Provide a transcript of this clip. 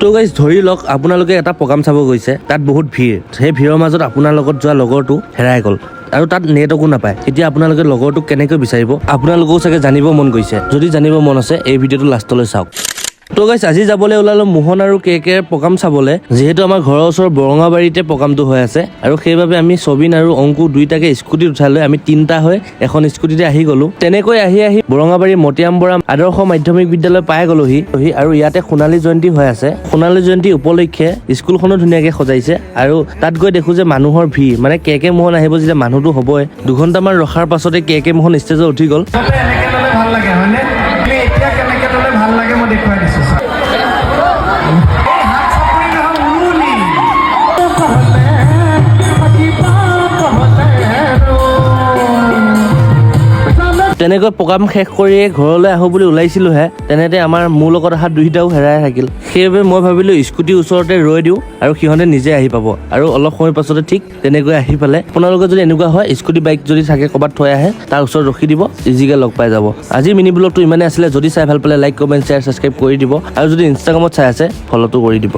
তো গাইজ ধৰি লওক আপোনালোকে এটা প্ৰগ্ৰাম চাব গৈছে, তাত বহুত ভিৰ, সেই ভিৰৰ মাজত আপোনাৰ লগত যোৱা লগৰটো হেৰাই গ'ল আৰু তাত নেটৱৰ্কো নাপায়। এতিয়া আপোনালোকে লগৰটোক কেনেকৈ বিচাৰিব আপোনালোকেও চাগে জানিব মন গৈছে। যদি জানিব মন আছে এই ভিডিঅ'টো লাষ্টলৈ চাওক। তো গাইজ আজি যাবলৈ ওলালো মোহন আৰু কেৰ প্ৰগ্ৰাম চাবলৈ, যিহেতু আমাৰ ঘৰৰ ওচৰৰ বৰঙাবাৰীতে প্ৰগ্ৰামটো হৈ আছে আৰু সেইবাবে আমি সবিন আৰু অংকু দুইটাকে স্কুটিত উঠাই লৈ আমি তিনিটা হৈ এখন স্কুটিতে আহি গলো। তেনেকৈ আহি বৰঙাবাৰী মতিয়াম বৰা আদৰ্শ মাধ্যমিক বিদ্যালয় পাই গলোহি আৰু ইয়াতে সোণালী জয়ন্তী হৈ আছে। সোণালী জয়ন্তী উপলক্ষে স্কুলখনো ধুনীয়াকে সজাইছে আৰু তাত গৈ দেখো যে মানুহৰ ভিৰ, মানে কে মোহন আহিব যেতিয়া মানুহটো হ'বই। 2 ঘণ্টামান ৰখাৰ পাছতে কে মোহন ষ্টেজত উঠি গ'ল। ভাল লাগে হয়নে? এতিয়া কেনেকে ল'লে ভাল লাগে মই দেখুৱাই দিছো। তেনেকৈ প্ৰগ্ৰাম শেষ কৰিয়ে ঘৰলৈ আহো বুলি ওলাইছিলোহে, তেনেতে আমাৰ মোৰ লগত অহা দুইটাও হেৰাই থাকিল। সেইবাবে মই ভাবিলো স্কুটিৰ ওচৰতে ৰৈ দিওঁ আৰু সিহঁতে নিজে আহি পাব আৰু অলপ সময় পাছতে ঠিক তেনেকৈ আহি পালে। আপোনালোকে যদি এনেকুৱা হয় স্কুটি বাইক যদি থাকে ক'ৰবাত থৈ আহে তাৰ ওচৰত ৰখি দিব, ইজিকে লগ পাই যাব। আজি মিনি ব্লগটো ইমানেই আছিলে। যদি চাই ভাল পালে লাইক কমেণ্ট শ্বেয়াৰ ছাবস্ক্ৰাইব কৰি দিব আৰু যদি ইনষ্টাগ্ৰামত চাই আছে ফ'ল'টো কৰি দিব।